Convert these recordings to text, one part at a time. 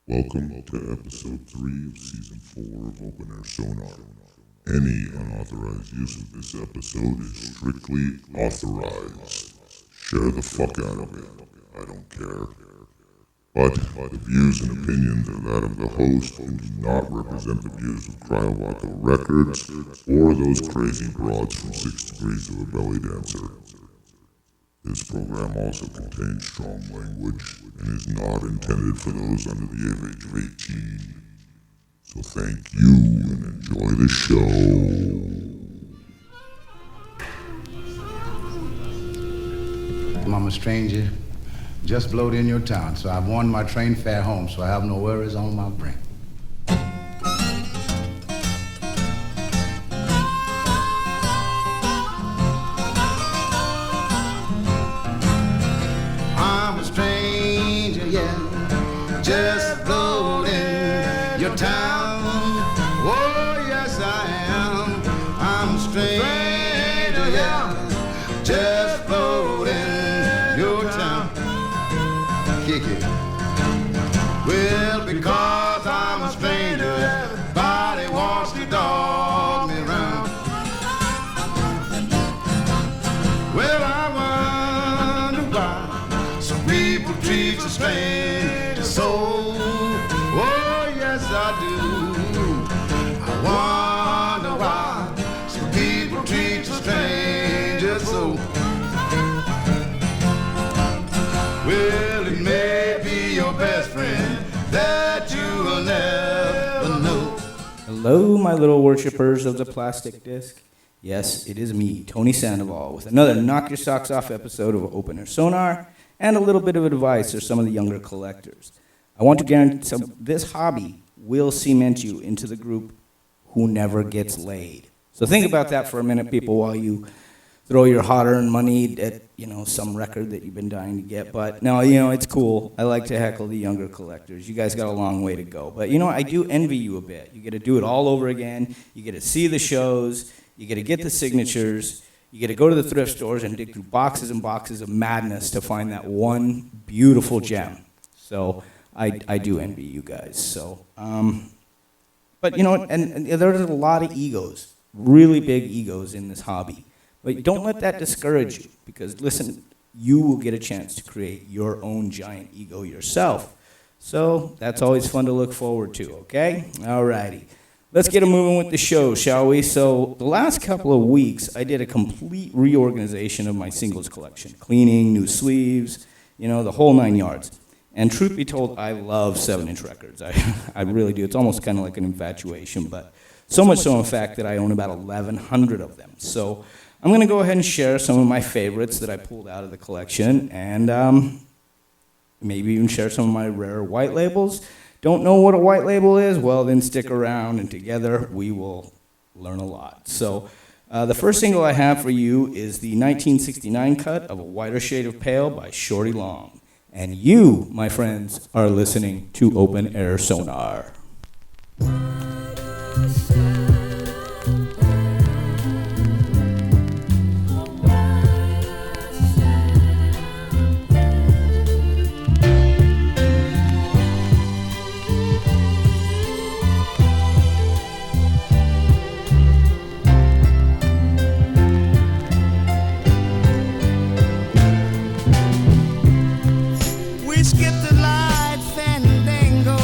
Welcome to episode 3 of season 4 of Open Air Sonar. Any unauthorized use of this episode is strictly authorized. Share the fuck out of it. I don't care. But the views and opinions are that of the host and do not represent the views of Cryovato Records or those crazy broads from 6 Degrees to a Belly Dancer. This program also contains strong language and is not intended for those under the age of 18. So thank you and enjoy the show. I'm a stranger, just blowed in your town, so I've won my train fare home, so I have no worries on my brain. I'm a stranger, yeah, just blowed in your town. Oh, yes, I am. I'm a stranger, yeah, just blowed in your town. Kick it. Well, because I'm a stranger, everybody wants to dog me around. Well, I wonder why some people treat a stranger so. Oh, yes, I do. I wonder why some people treat a stranger so. Well, it may be your best friend that you will never know. Hello, my little worshippers of the plastic disc. Yes, it is me, Tony Sandoval, with another Knock Your Socks Off episode of Open Air Sonar and a little bit of advice for some of the younger collectors. I want to guarantee this hobby will cement you into the group who never gets laid. So think about that for a minute, people, while you throw your hard-earned money at, some record that you've been dying to get. But no, it's cool. I like to heckle the younger collectors. You guys got a long way to go. But, I do envy you a bit. You get to do it all over again. You get to see the shows. You get to get the signatures. You get to go to the thrift stores and dig through boxes and boxes of madness to find that one beautiful gem. So I do envy you guys. So, but and there's a lot of egos, really big egos in this hobby. But don't let that discourage you, because listen, you will get a chance to create your own giant ego yourself. So that's always fun to look forward to, okay? Alrighty. Let's get moving with the show, shall we? So the last couple of weeks, I did a complete reorganization of my singles collection. Cleaning, new sleeves, the whole 9 yards. And truth be told, I love 7-inch records. I really do. It's almost kind of like an infatuation, but so much so, in fact, that I own about 1,100 of them. So I'm going to go ahead and share some of my favorites that I pulled out of the collection, and maybe even share some of my rare white labels. Don't know what a white label is? Well, then stick around, and together we will learn a lot. So the first single I have for you is the 1969 cut of A Whiter Shade of Pale by Shorty Long. And you, my friends, are listening to Open Air Sonar. We skipped the light fandango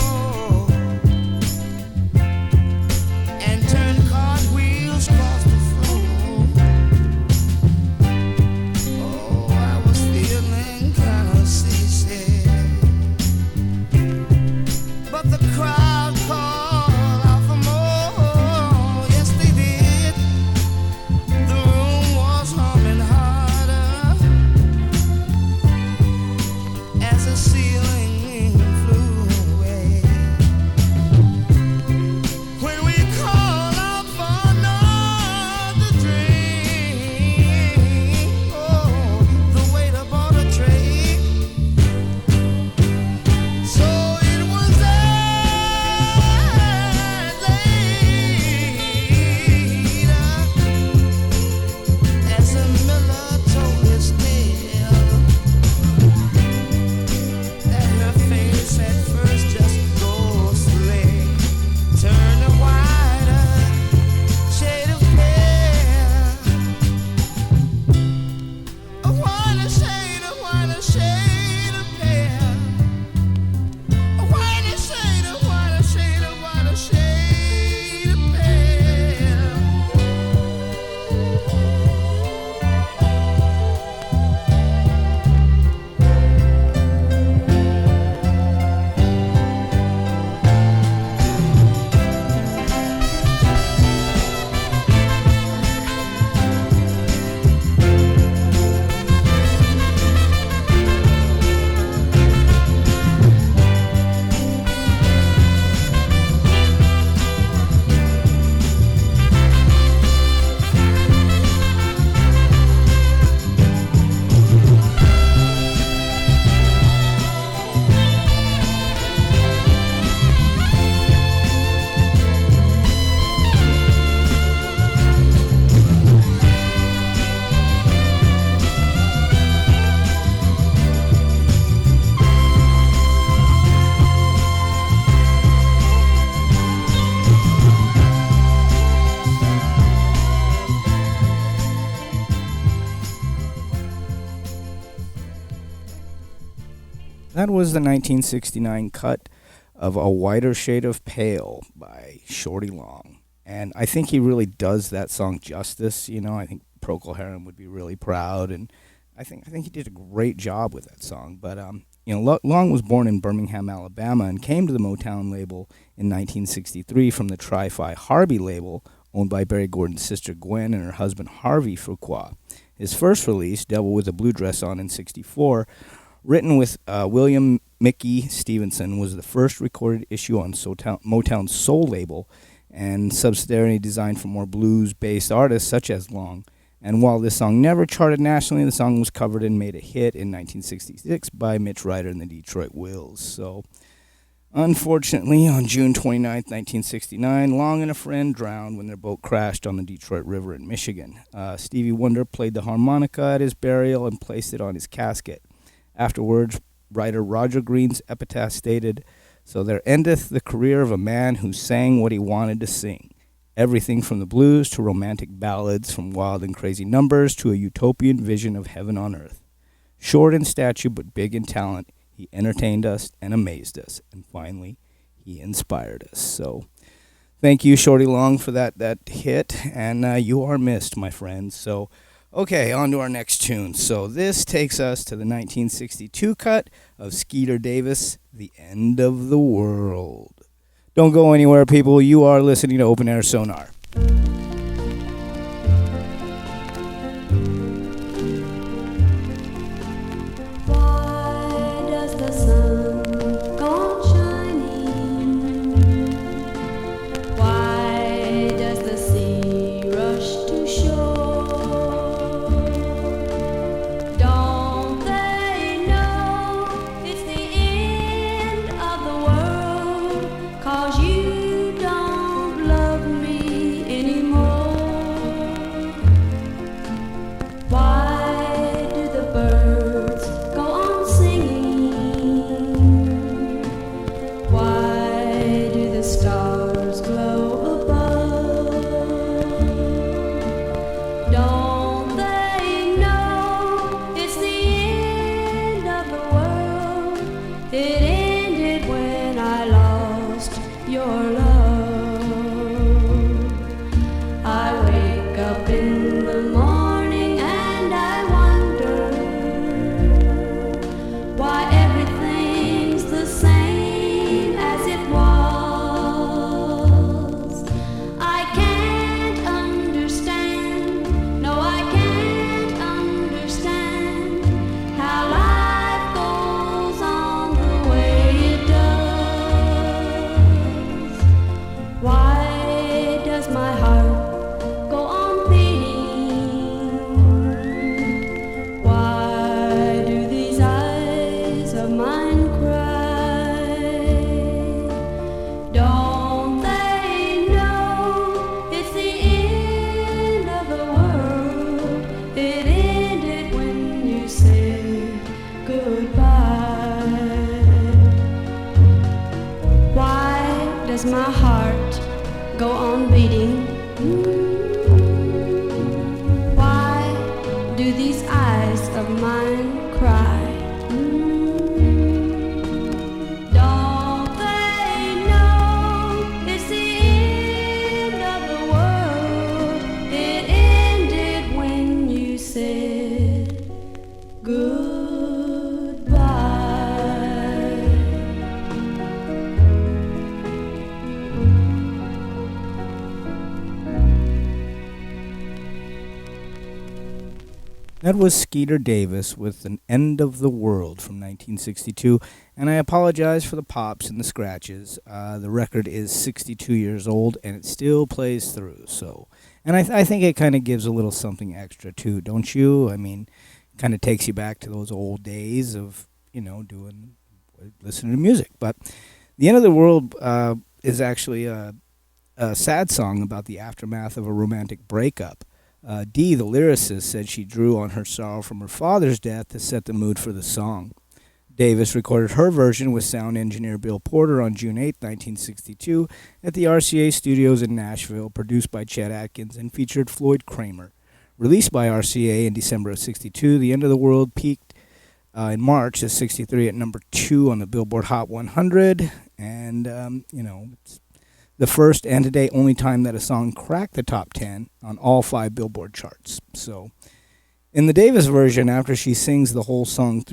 That was the 1969 cut of A Whiter Shade of Pale by Shorty Long. And I think he really does that song justice. You know, I think Procol Harum would be really proud, and I think he did a great job with that song. But Long was born in Birmingham, Alabama, and came to the Motown label in 1963 from the Tri-Fi Harvey label, owned by Barry Gordon's sister Gwen and her husband Harvey Fuqua. His first release, Devil with a Blue Dress On in '64, written with William Mickey Stevenson, was the first recorded issue on Motown's Soul label, and subsidiary designed for more blues-based artists such as Long. And while this song never charted nationally, the song was covered and made a hit in 1966 by Mitch Ryder and the Detroit Wills. So, unfortunately, on June 29, 1969, Long and a friend drowned when their boat crashed on the Detroit River in Michigan. Stevie Wonder played the harmonica at his burial and placed it on his casket. Afterwards, writer Roger Greene's epitaph stated, "So there endeth the career of a man who sang what he wanted to sing. Everything from the blues to romantic ballads, from wild and crazy numbers to a utopian vision of heaven on earth. Short in stature but big in talent, he entertained us and amazed us. And finally, he inspired us." So thank you, Shorty Long, for that hit. And you are missed, my friends. So, okay, on to our next tune. So this takes us to the 1962 cut of Skeeter Davis, "The End of the World." Don't go anywhere, people. You are listening to Open Air Sonar. Why does the sun go on shining? Why does the sea rush to shore? Don't they know it's the end of the world? 'Cause you don't love me anymore. Why do the birds go on singing? Why do the stars glow above? Don't they know it's the end of the world? It ended when I lost your love. I wake up in the morning and I wonder why everything's the same as it was. I can't understand, no, I can't understand how life goes on the way it does. Why does my heart go on beating? Why do these eyes of mine cry? Don't they know it's the end of the world? It ended when you said goodbye. Why does my heart go on beating? Why do these eyes of mine cry? Don't they know it's the end of the world? It ended when you said goodbye. That was Skeeter Davis with "An End of the World" from 1962, and I apologize for the pops and the scratches. The record is 62 years old, and it still plays through. So, and I think it kind of gives a little something extra too, don't you? I mean, kind of takes you back to those old days of listening to music. But "The End of the World" is actually a sad song about the aftermath of a romantic breakup. Dee, the lyricist, said she drew on her sorrow from her father's death to set the mood for the song. Davis recorded her version with sound engineer Bill Porter on June 8, 1962, at the RCA studios in Nashville, produced by Chet Atkins, and featured Floyd Kramer. Released by RCA in December of '62, "The End of the World" peaked In March, is 63 at number 2 on the Billboard Hot 100. And, it's the first and today only time that a song cracked the top 10 on all 5 Billboard charts. So, in the Davis version, after she sings the whole song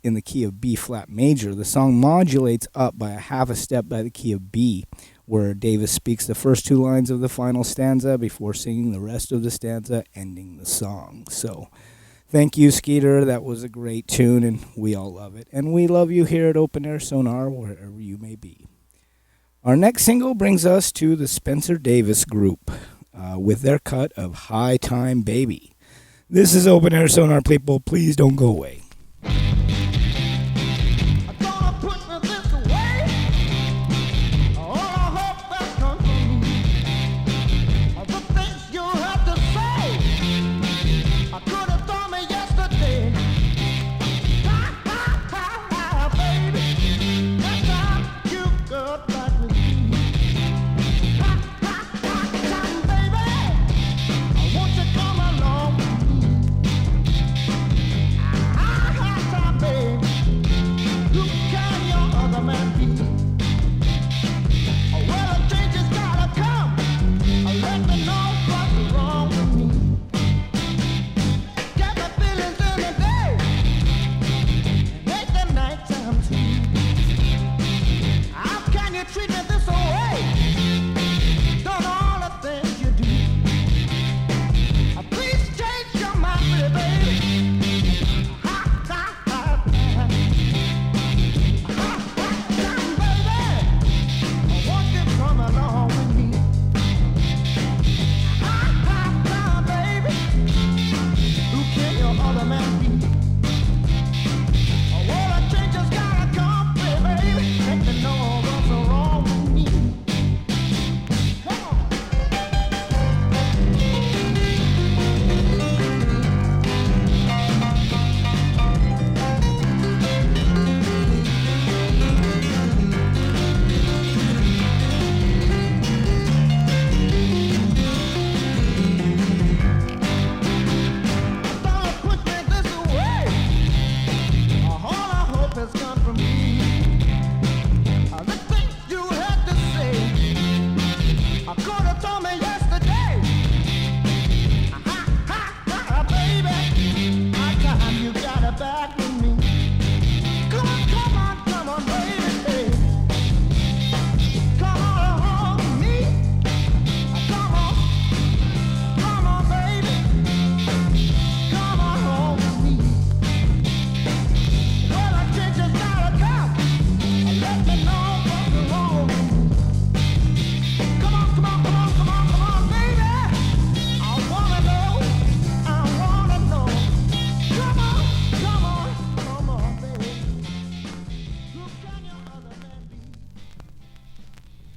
in the key of B flat major, the song modulates up by a half a step by the key of B, where Davis speaks the first 2 lines of the final stanza before singing the rest of the stanza, ending the song. So, thank you, Skeeter. That was a great tune, and we all love it. And we love you here at Open Air Sonar, wherever you may be. Our next single brings us to the Spencer Davis Group with their cut of High Time Baby. This is Open Air Sonar, people. Please don't go away.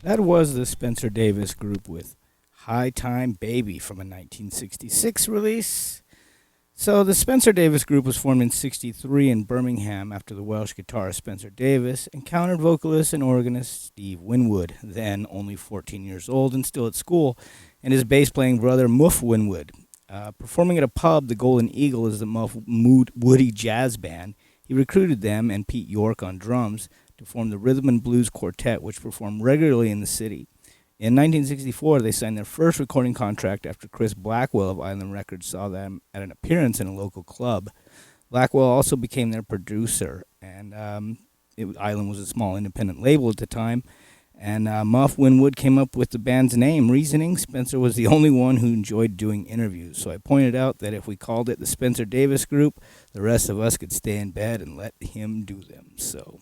That was the Spencer Davis Group with High Time Baby from a 1966 release. So the Spencer Davis Group was formed in 63 in Birmingham after the Welsh guitarist Spencer Davis encountered vocalist and organist Steve Winwood, then only 14 years old and still at school, and his bass-playing brother Muff Winwood. Performing at a pub, the Golden Eagle is the Muff Woody Jazz Band. He recruited them and Pete York on drums to form the Rhythm and Blues Quartet, which performed regularly in the city. In 1964, they signed their first recording contract after Chris Blackwell of Island Records saw them at an appearance in a local club. Blackwell also became their producer, and Island was a small independent label at the time. And Muff Winwood came up with the band's name, reasoning Spencer was the only one who enjoyed doing interviews. So I pointed out that if we called it the Spencer Davis Group, the rest of us could stay in bed and let him do them. So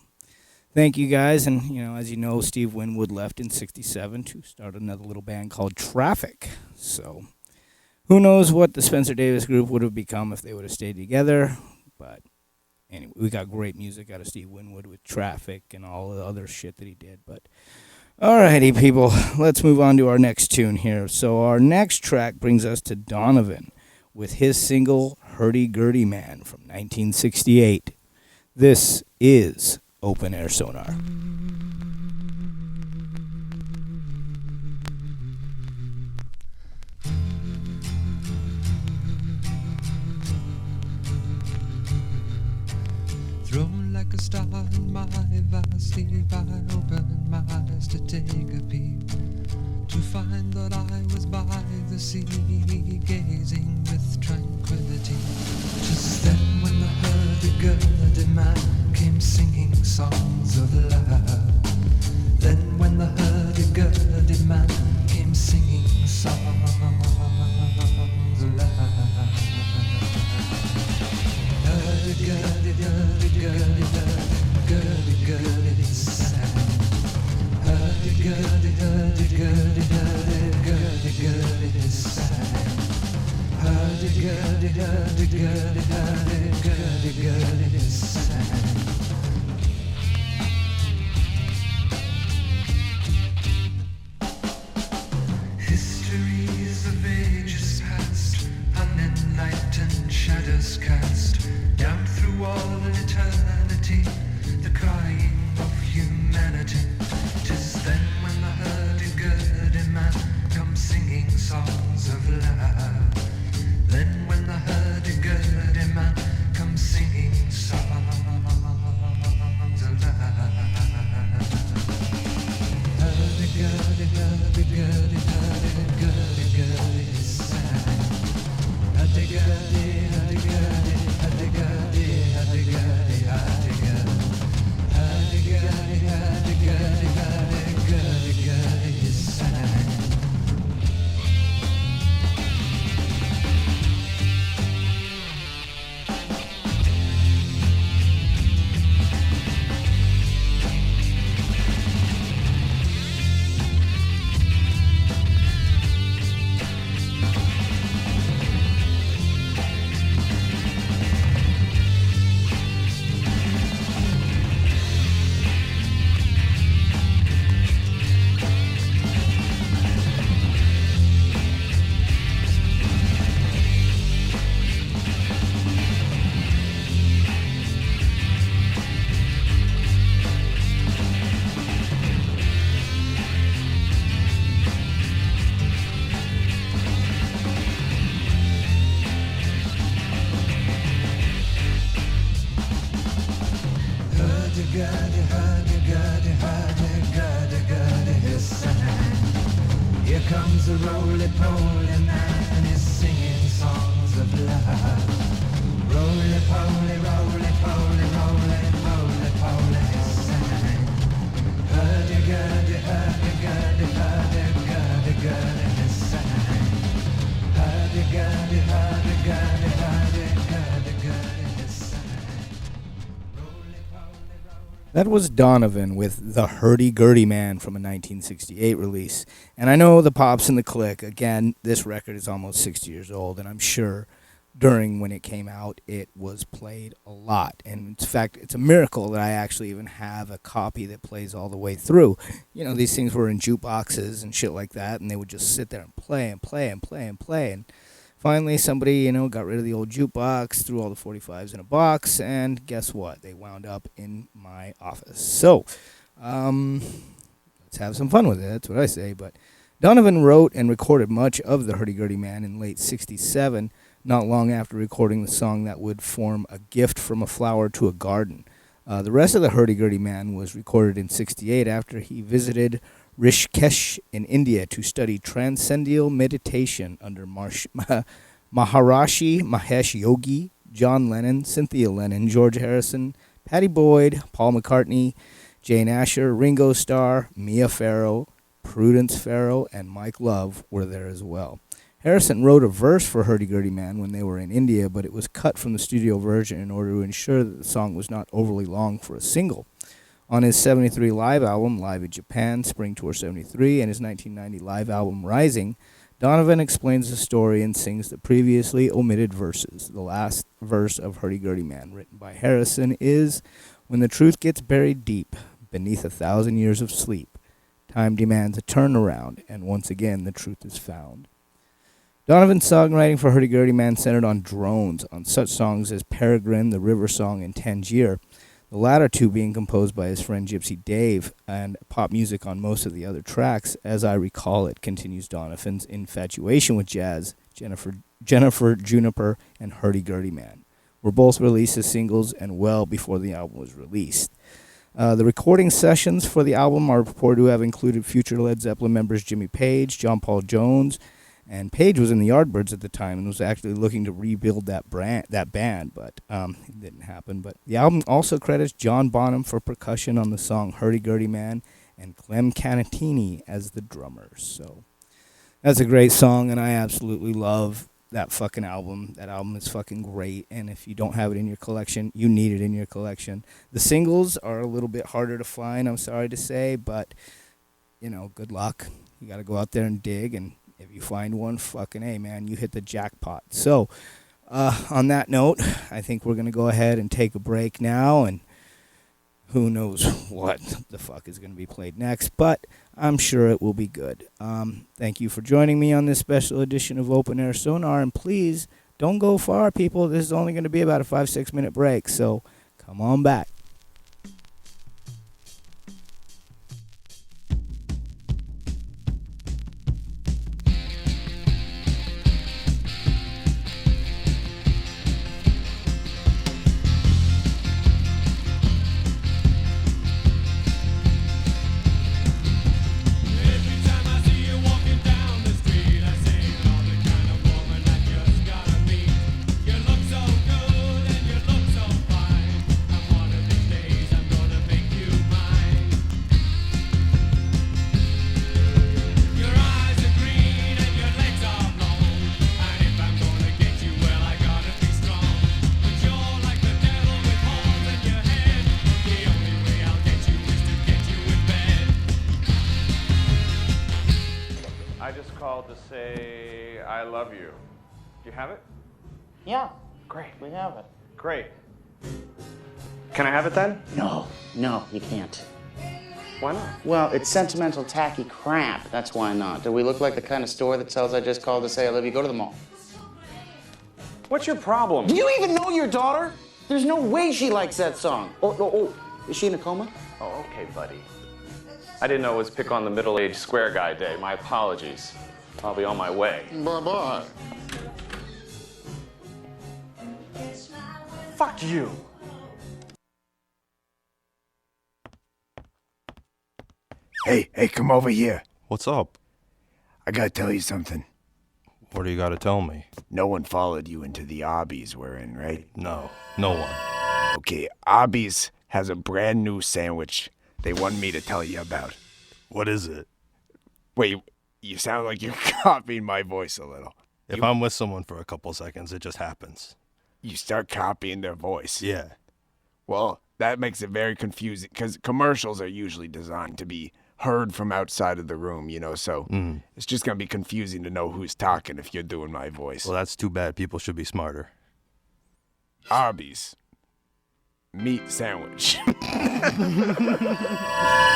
thank you guys. And, as you know, Steve Winwood left in 67 to start another little band called Traffic. So who knows what the Spencer Davis Group would have become if they would have stayed together. But anyway, we got great music out of Steve Winwood with Traffic and all the other shit that he did. But alrighty, people, let's move on to our next tune here. So our next track brings us to Donovan with his single Hurdy-Gurdy Man from 1968. This is Open Air Sonar. take a peep, to find that I was by the sea, gazing with tranquility. Just then when the hurdy-gurdy man came singing songs of love. Then when the hurdy-gurdy man came singing songs of love. Hurdy-gurdy, hurdy-gurdy, hurdy-gurdy, sang. Hurdy-gurdy, hurdy-gurdy, hurdy-gurdy, sang. Hurdy-gurdy, hurdy-gurdy, hurdy-gurdy, sang. Histories of ages past, unenlightened shadows cast down through all eternity, the crying of humanity. 'Tis then when the hurdy-gurdy man comes singing songs of love. Then when the hurdy-gurdy man comes singing songs of love. Hurdy-gurdy, hurdy-gurdy, hurdy-gurdy, sang. Hurdy-gurdy, hurdy-gurdy, hurdy-gurdy, hurdy-gurdy, hurdy-gurdy. Hurdy-gurdy, hurdy-gurdy, hurdy-gurdy, sang. Hurdy-gurdy, hurdy-gurdy, hurdy-gurdy, sang. Here comes the roly-poly man and he's singing songs of love. Roly-poly, roly-poly, roly-poly, poly, sang. Hurdy-gurdy, hurdy-gurdy, hurdy-gurdy, gurdy, sang. Hurdy-gurdy, hurdy-gurdy, hurdy-gurdy, gurdy, sang. That was Donovan with The Hurdy-Gurdy Man from a 1968 release. And I know the Pops and the Click, again, this record is almost 60 years old, and I'm sure during when it came out, it was played a lot. And in fact, it's a miracle that I actually even have a copy that plays all the way through. You know, these things were in jukeboxes and shit like that, and they would just sit there and play and play and play and play. And finally, somebody, got rid of the old jukebox, threw all the 45s in a box, and guess what? They wound up in my office. So, let's have some fun with it. That's what I say. But Donovan wrote and recorded much of The Hurdy-Gurdy Man in late 67, not long after recording the song that would form A Gift from a Flower to a Garden. The rest of The Hurdy-Gurdy Man was recorded in 68 after he visited Rishikesh in India to study transcendental meditation under Maharishi Mahesh Yogi, John Lennon, Cynthia Lennon, George Harrison, Pattie Boyd, Paul McCartney, Jane Asher, Ringo Starr, Mia Farrow, Prudence Farrow, and Mike Love were there as well. Harrison wrote a verse for Hurdy-Gurdy Man when they were in India, but it was cut from the studio version in order to ensure that the song was not overly long for a single. On his 73 live album, Live in Japan, Spring Tour 73, and his 1990 live album, Rising, Donovan explains the story and sings the previously omitted verses. The last verse of Hurdy-Gurdy Man, written by Harrison, is, "When the truth gets buried deep, beneath 1,000 years of sleep, time demands a turnaround, and once again the truth is found." Donovan's songwriting for Hurdy-Gurdy Man centered on drones, on such songs as Peregrine, The River Song, and Tangier, the latter two being composed by his friend Gypsy Dave, and pop music on most of the other tracks. As I recall it, continues Donovan's infatuation with jazz, Jennifer Juniper, and Hurdy-Gurdy Man were both released as singles and well before the album was released. The recording sessions for the album are reported to have included future Led Zeppelin members Jimmy Page, John Paul Jones, and Page was in the Yardbirds at the time and was actually looking to rebuild that band, but it didn't happen. But the album also credits John Bonham for percussion on the song Hurdy Gurdy Man and Clem Canatini as the drummers. So that's a great song, and I absolutely love that fucking album. That album is fucking great, and if you don't have it in your collection, you need it in your collection. The singles are a little bit harder to find, I'm sorry to say, but, you know, good luck. You got to go out there and dig, and if you find one, fucking A, man, you hit the jackpot. So, on that note, I think we're going to go ahead and take a break now, and who knows what the fuck is going to be played next, but I'm sure it will be good. Thank you for joining me on this special edition of Open Air Sonar, and please don't go far, people. This is only going to be about a 5-6 minute break, so come on back. I just called to say I love you. Do you have it? Yeah, Great. we have it. Great. Can I have it then? No, you can't. Why not? Well, it's sentimental, tacky crap. That's why not. Do we look like the kind of store that sells I just called to say I love you? Go to the mall. What's your problem? Do you even know your daughter? There's no way she likes that song. Oh, is she in a coma? Oh, okay, buddy. I didn't know it was pick on the middle-aged square guy day. My apologies. I'll be on my way. Bye-bye. Fuck you. Hey, come over here. What's up? I gotta tell you something. What do you got to tell me? No one followed you into the Arby's we're in, right? No one. Okay, Arby's has a brand new sandwich they want me to tell you about. What is it? Wait, you sound like you're copying my voice a little. If I'm with someone for a couple seconds, it just happens. You start copying their voice. Yeah. Well, that makes it very confusing because commercials are usually designed to be heard from outside of the room, you know, so it's just going to be confusing to know who's talking if you're doing my voice. Well, that's too bad. People should be smarter. Arby's. Meat sandwich.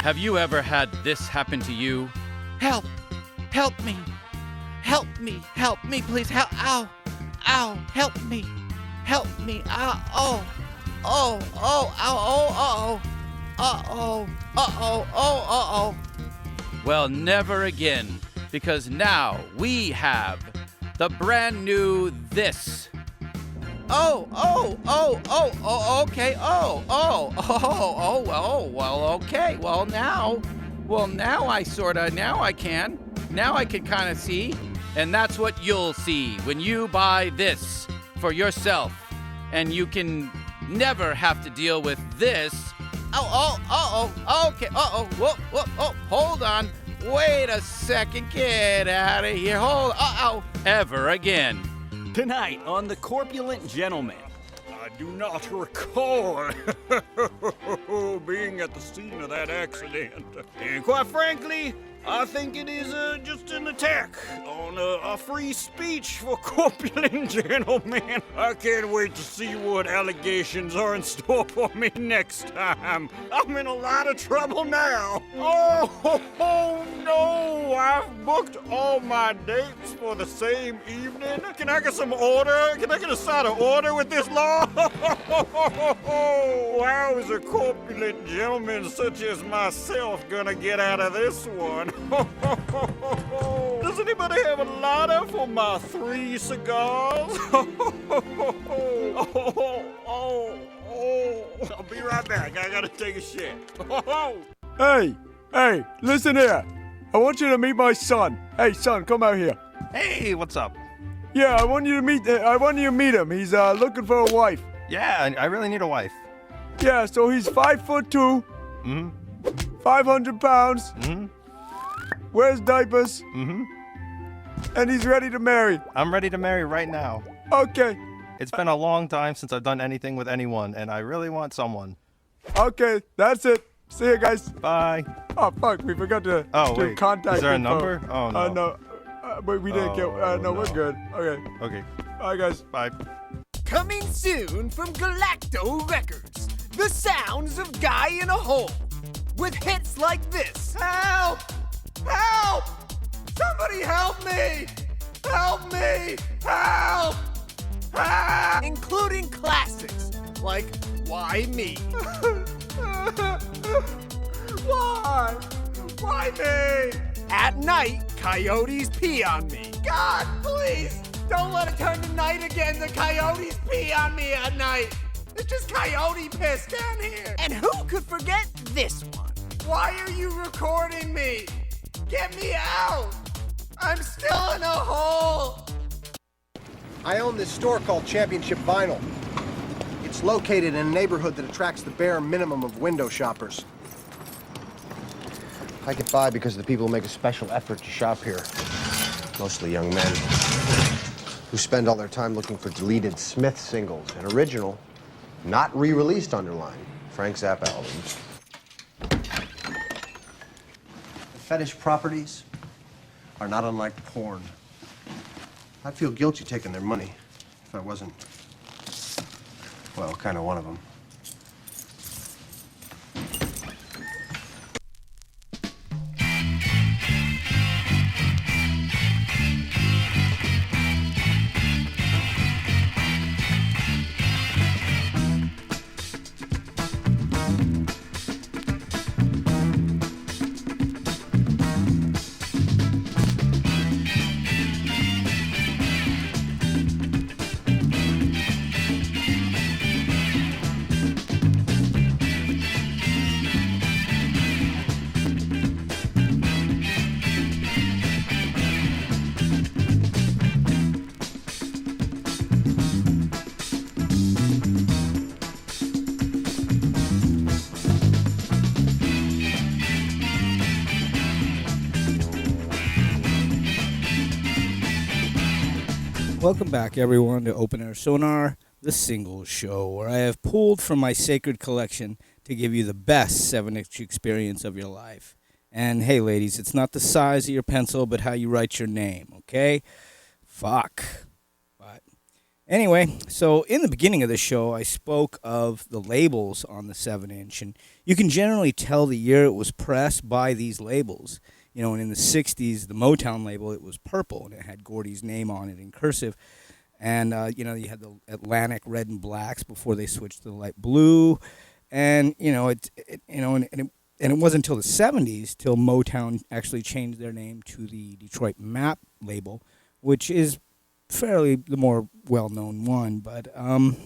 Have you ever had this happen to you? Help! Help me! Help me! Help me, please! Help! Ow! Ow! Help me! Help me! Ow! Oh! Oh! Oh! Ow! Oh! Uh-oh! Uh-oh! Oh! Uh-oh! Well, never again, because now we have the brand new this. Okay. Okay. Well, now I can kind of see, and that's what you'll see when you buy this for yourself, and you can never have to deal with this. Okay. Whoa, hold on. Wait a second, get out of here. Ever again. Tonight on The Corpulent Gentleman. I do not recall being at the scene of that accident. And quite frankly, I think it is just an attack on a free speech for corpulent gentlemen. I can't wait to see what allegations are in store for me next time. I'm in a lot of trouble now. Oh no, I've booked all my dates for the same evening. Can I get some order? Can I get a side of order with this law? How is a corpulent gentleman such as myself gonna get out of this one? Does anybody have a lighter for my 3 cigars? I'll be right back. I gotta take a shit. Hey, listen here. I want you to meet my son. Hey, son, come out here. Hey, what's up? Yeah, I want you to meet him. He's looking for a wife. Yeah, I really need a wife. Yeah, so he's 5'2". 500 pounds. Wears diapers. And he's ready to marry. I'm ready to marry right now. Okay. It's been a long time since I've done anything with anyone, and I really want someone. Okay, that's it. See you guys. Bye. Oh, fuck, we forgot to wait. contact Is there a info. number? Oh, no. No. But we didn't get... no, we're good. Okay. Okay. Bye, guys. Bye. Coming soon from Galacto Records, the sounds of Guy in a Hole, with hits like this. Help! Help! Somebody help me! Help me! Help! Help! Including classics like Why Me? Why? Why me? At night, coyotes pee on me. God, please! Don't let it turn to night again. The coyotes pee on me at night. It's just coyote piss down here. And who could forget this one? Why are you recording me? Get me out! I'm still in a hole! I own this store called Championship Vinyl. It's located in a neighborhood that attracts the bare minimum of window shoppers. I get by because the people make a special effort to shop here. Mostly young men who spend all their time looking for deleted Smith singles and original, not re-released underline, Frank Zappa albums. Fetish properties are not unlike porn. I'd feel guilty taking their money if I wasn't, well, kind of one of them. Welcome back, everyone, to Open Air Sonar, the singles show, where I have pulled from my sacred collection to give you the best 7-inch experience of your life. And hey, ladies, it's not the size of your pencil, but how you write your name, okay? Fuck. But anyway, so in the beginning of the show, I spoke of the labels on the 7-inch, and you can generally tell the year it was pressed by these labels. You know, and in the 60s, the Motown label, it was purple, and it had Gordy's name on it in cursive. And, you know, you had the Atlantic red and blacks before they switched to the light blue. And, you know, it wasn't until the 70s till Motown actually changed their name to the Detroit Map label, which is fairly the more well-known one. But, and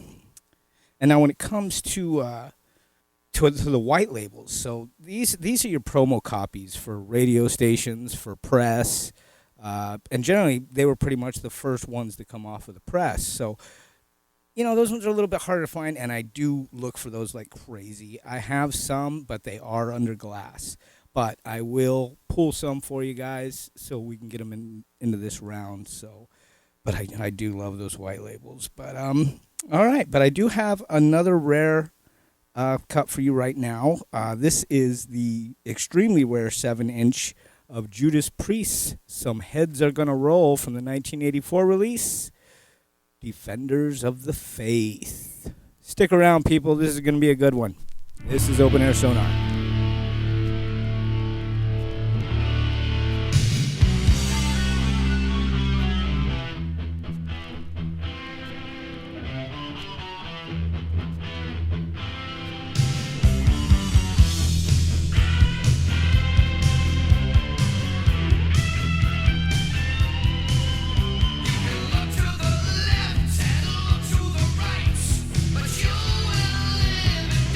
now when it comes to the white labels. So these are your promo copies for radio stations, for press, and generally they were pretty much the first ones to come off of the press. So, you know, those ones are a little bit harder to find, and I do look for those like crazy. I have some, but they are under glass. But I will pull some for you guys so we can get them into this round. So, but I do love those white labels. But all right. But I do have another rare cut for you right now. This is the extremely rare 7-inch of Judas Priest. Some Heads Are Gonna Roll from the 1984 release, Defenders of the Faith. Stick around, people. This is going to be a good one. This is Open Air Sonar. But you will live in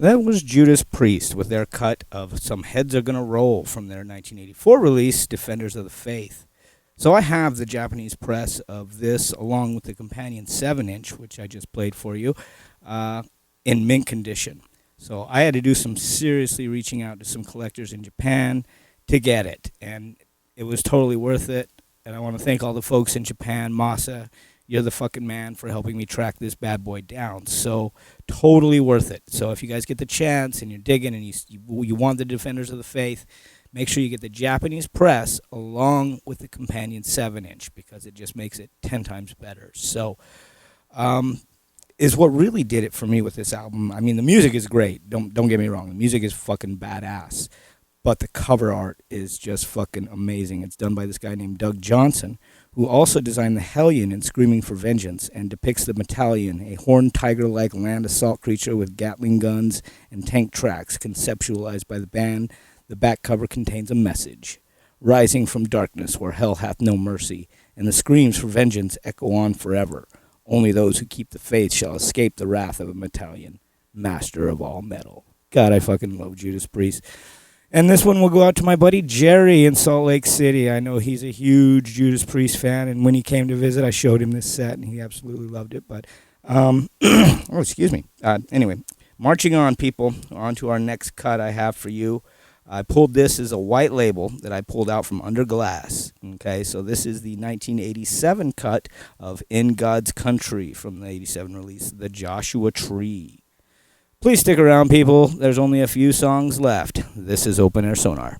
That was Judas Priest with their cut of Some Heads Are Gonna Roll from their 1984 release, Defenders of the Faith. So I have the Japanese press of this along with the companion 7-inch, which I just played for you, in mint condition. So I had to do some seriously reaching out to some collectors in Japan to get it, and it was totally worth it. And I want to thank all the folks in Japan. Masa, you're the fucking man for helping me track this bad boy down. So totally worth it. So if you guys get the chance and you're digging and you want the Defenders of the Faith, make sure you get the Japanese press along with the companion 7-inch because it just makes it 10 times better. So is what really did it for me with this album. I mean, the music is great. Don't get me wrong. The music is fucking badass. But the cover art is just fucking amazing. It's done by this guy named Doug Johnson, who also designed the Hellion in Screaming for Vengeance and depicts the Battalion, a horned tiger-like land assault creature with Gatling guns and tank tracks conceptualized by the band. The back cover contains a message. Rising from darkness where hell hath no mercy, and the screams for vengeance echo on forever. Only those who keep the faith shall escape the wrath of a Battalion, master of all metal. God, I fucking love Judas Priest. And this one will go out to my buddy Jerry in Salt Lake City. I know he's a huge Judas Priest fan, and when he came to visit, I showed him this set, and he absolutely loved it. But, oh, excuse me. Anyway, marching on, people, on to our next cut I have for you. I pulled this as a white label that I pulled out from under glass. Okay, so this is the 1987 cut of In God's Country from the 87 release, The Joshua Tree. Please stick around, people. There's only a few songs left. This is Open Air Sonar.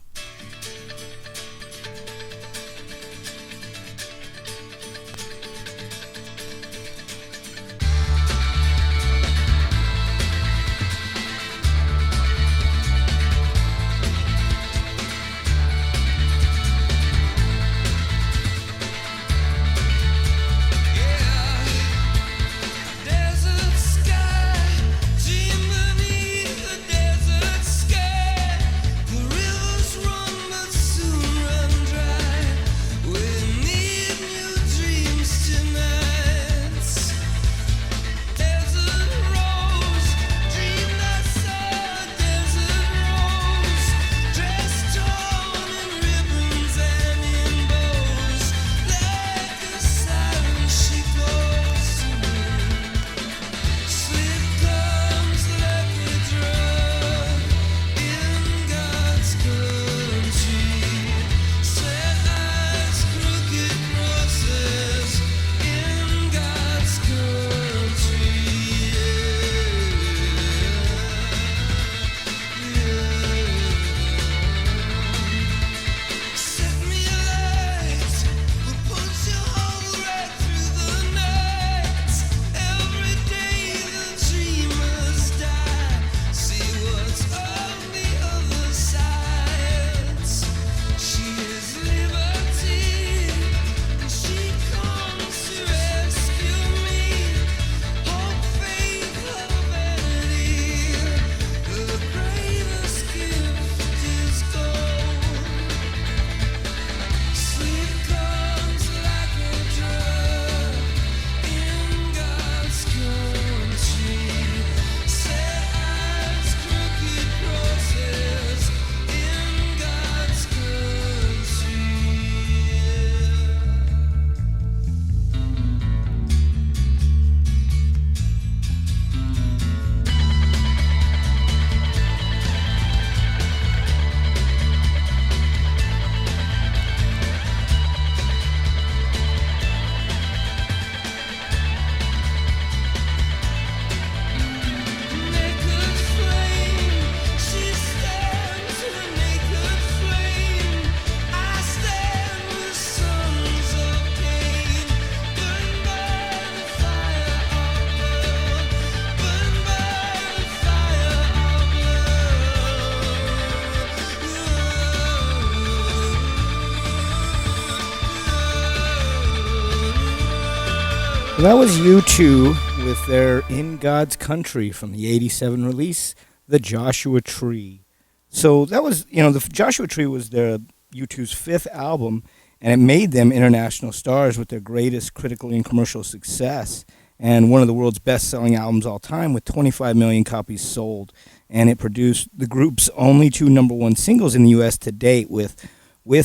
That was U2 with their In God's Country from the 87 release, The Joshua Tree. So that was, the Joshua Tree was their U2's fifth album, and it made them international stars with their greatest critical and commercial success. and one of the world's best-selling albums all time with 25 million copies sold. And it produced the group's only 2 #1 singles in the U.S. to date with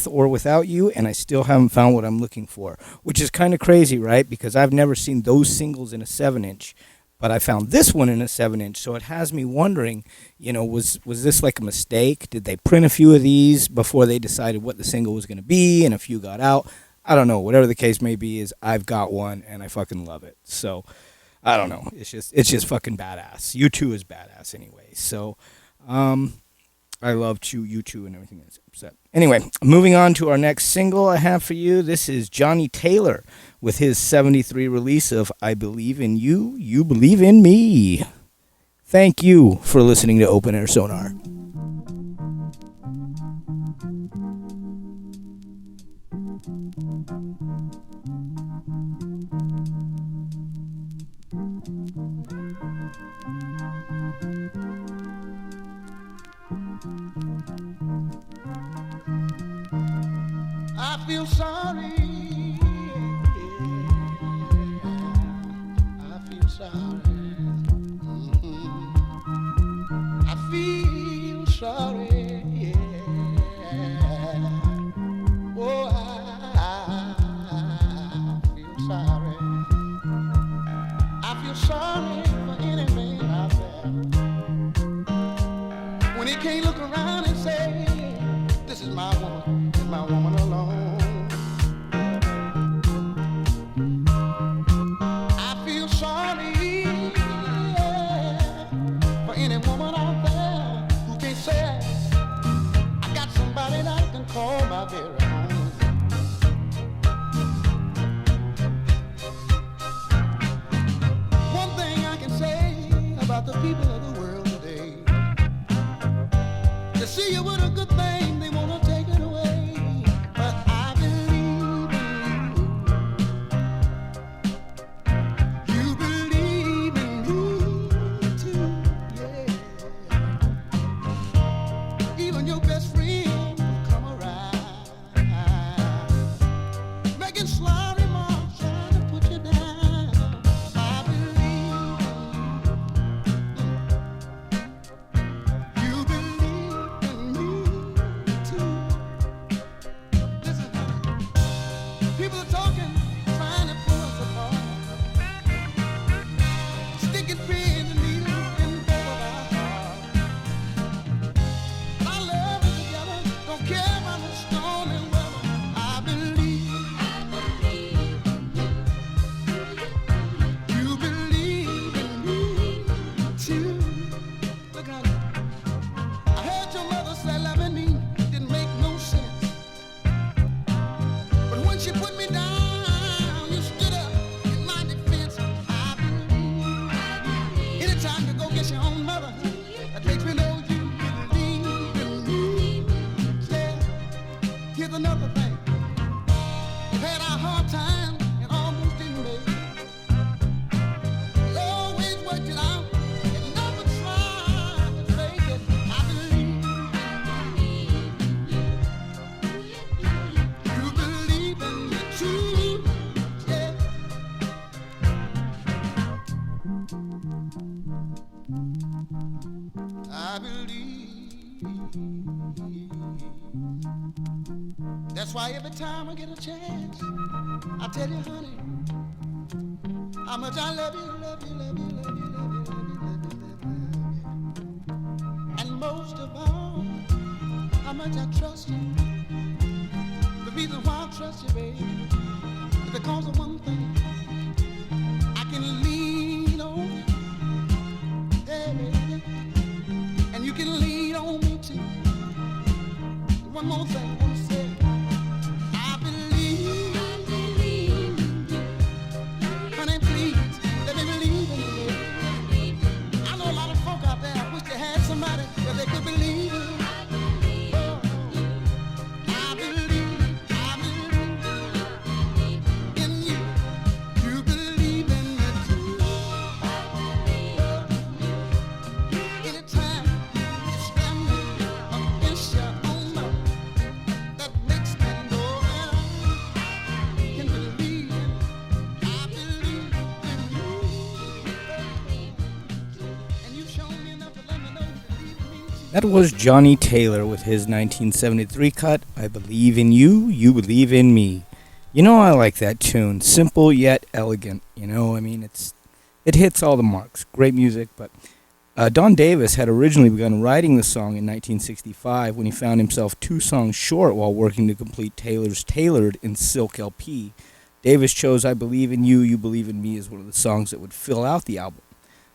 or Without You, and I still haven't found what I'm looking for, which is kind of crazy, right? Because I've never seen those singles in a 7-inch, but I found this one in a 7-inch, so it has me wondering, was this like a mistake? Did they print a few of these before they decided what the single was going to be, and a few got out? I don't know. Whatever the case may be, is I've got one, and I fucking love it. So I don't know. It's just fucking badass. U2 is badass anyway. So, I love U2 and everything that's upset. Anyway, moving on to our next single I have for you. This is Johnny Taylor with his 73 release of I Believe in You, You Believe in Me. Thank you for listening to Open Air Sonar. I feel sorry. I feel sorry. I feel sorry. Oh, I feel sorry. I feel sorry for any man out there when he can't look around and say, "This is my woman. This is my woman alone." Call my very own. One thing I can say about the people of the world today, they see you with a good thing, they want to take it away. But I believe in you. You believe in me too, yeah. Even your best friend sly remarks trying to put you down. I believe you believe in me too. Listen, people are talking, trying to pull us apart, sticking pins and needles in both of our hearts. Our love is together, don't care about the storm and weather. I believe. She put me down, you stood up in my defense. I believe. Anytime you go get your own mother, that makes me know you believe in me. Yeah. Here's another thing. We've had our hard time and almost didn't make it. We always worked it out and never tried to fake it. I believe. You believe in me too, yeah. I believe. That's why every time I get a chance, I tell you, honey, how much I love you, love you, love you, love you, love you, love you, love you, love you. And most of all, how much I trust you. The reason why I trust you, baby, is because of one thing. I can lean on you, yeah, baby, and you can lean on me too. One more thing I want to say. I believe, honey, please, let me believe in you. I know a lot of folk out there wish they had somebody that they could believe in. That was Johnny Taylor with his 1973 cut, I Believe in You, You Believe in Me. You know, I like that tune. Simple yet elegant. You know, I mean, it hits all the marks. Great music, but Don Davis had originally begun writing the song in 1965 when he found himself 2 songs short while working to complete Taylor's Tailored in Silk LP. Davis chose I Believe in You, You Believe in Me as one of the songs that would fill out the album.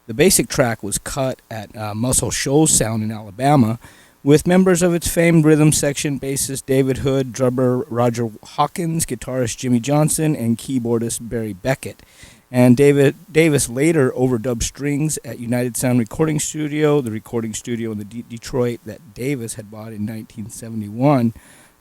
The basic track was cut at Muscle Shoals Sound in Alabama, with members of its famed rhythm section, bassist David Hood, drummer Roger Hawkins, guitarist Jimmy Johnson, and keyboardist Barry Beckett. And Davis later overdubbed strings at United Sound Recording Studio, the recording studio in Detroit that Davis had bought in 1971,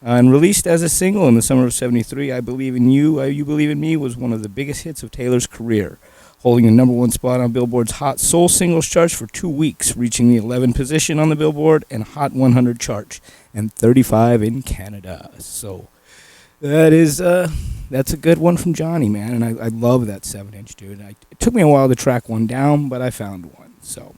and released as a single in the summer of '73. I Believe in You, You Believe in Me was one of the biggest hits of Taylor's career, holding the #1 spot on Billboard's Hot Soul Singles charts for 2 weeks, reaching the 11th position on the Billboard and Hot 100 charts, and 35 in Canada. So that's a good one from Johnny, man, and I love that 7-inch, dude. It took me a while to track one down, but I found one. So,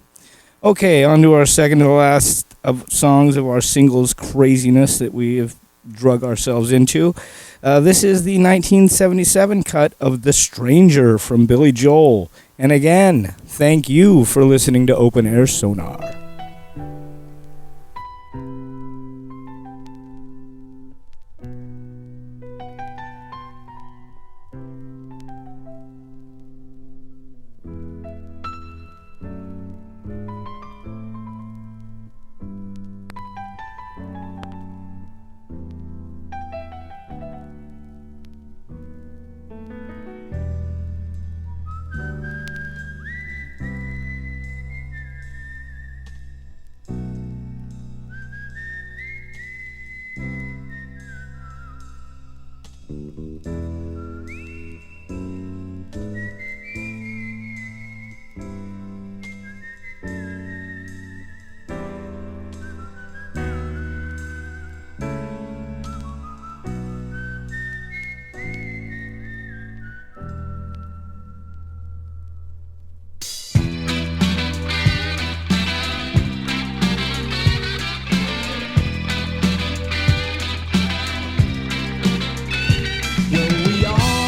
okay, on to our second to last of songs of our singles craziness that we have drug ourselves into. This is the 1977 cut of The Stranger from Billy Joel. And again, thank you for listening to Open Air Sonar. We all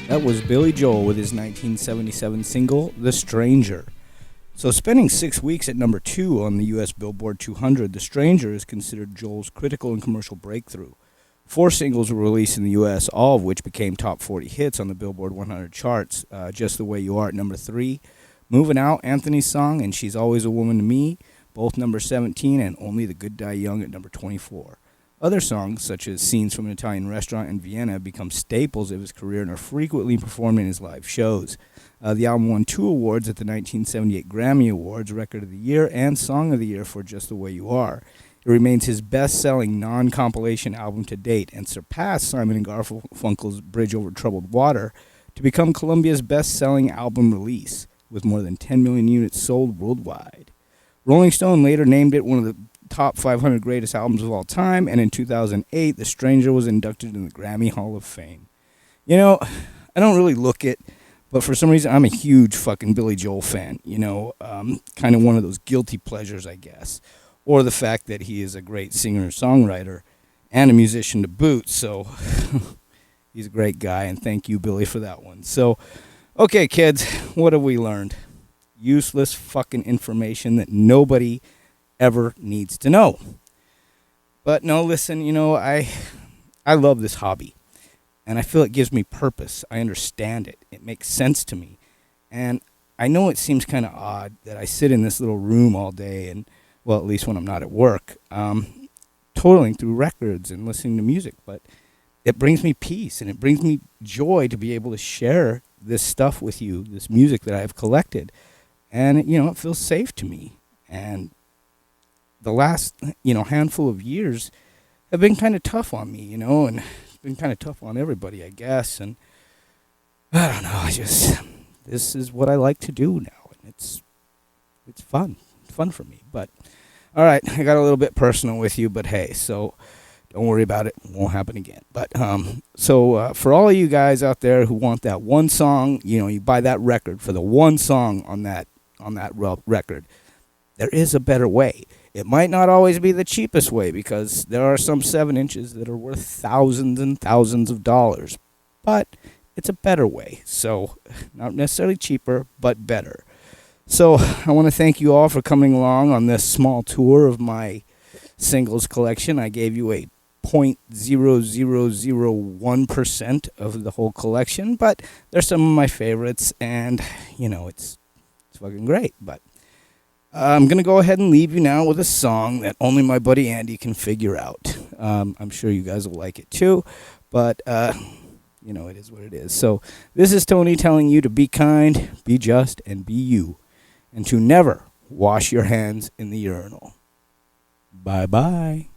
That was Billy Joel with his 1977 single, The Stranger. So spending 6 weeks at number 2 on the US Billboard 200, The Stranger is considered Joel's critical and commercial breakthrough. 4 singles were released in the US, all of which became top 40 hits on the Billboard 100 charts. Just the Way You Are at number 3, Moving Out, Anthony's song, and She's Always a Woman to Me, both number 17, and Only the Good Die Young at number 24. Other songs, such as Scenes from an Italian Restaurant in Vienna, have become staples of his career and are frequently performed in his live shows. The album won 2 awards at the 1978 Grammy Awards, Record of the Year and Song of the Year for Just the Way You Are. It remains his best-selling non-compilation album to date and surpassed Simon & Garfunkel's Bridge Over Troubled Water to become Columbia's best-selling album release, with more than 10 million units sold worldwide. Rolling Stone later named it one of the top 500 greatest albums of all time, and in 2008, The Stranger was inducted in the Grammy Hall of Fame. You know, I don't really look it, but for some reason, I'm a huge fucking Billy Joel fan, kind of one of those guilty pleasures, I guess, or the fact that he is a great singer-songwriter and a musician to boot, so he's a great guy, and thank you, Billy, for that one. So, okay, kids, what have we learned? Useless fucking information that nobody ever needs to know. But no, listen, I love this hobby, and I feel it gives me purpose. I understand it. It makes sense to me. And I know it seems kind of odd that I sit in this little room all day and, well, at least when I'm not at work, totaling through records and listening to music, but it brings me peace and it brings me joy to be able to share this stuff with you, this music that I've collected. And, it feels safe to me. And the last, handful of years have been kind of tough on me, and it's been kind of tough on everybody, I guess. And I don't know, this is what I like to do now. And it's fun. It's fun for me. But, all right, I got a little bit personal with you, but hey, so don't worry about it. It won't happen again. But, for all of you guys out there who want that one song, you buy that record for the one song on that record, there is a better way. It might not always be the cheapest way, because there are some 7 inches that are worth thousands and thousands of dollars, but it's a better way. So not necessarily cheaper, but better. So I want to thank you all for coming along on this small tour of my singles collection. I gave you a 0.0001% of the whole collection, but they're some of my favorites, and it's fucking great. But I'm going to go ahead and leave you now with a song that only my buddy Andy can figure out. I'm sure you guys will like it too, but it is what it is. So this is Tony telling you to be kind, be just, and be you, and to never wash your hands in the urinal. Bye-bye.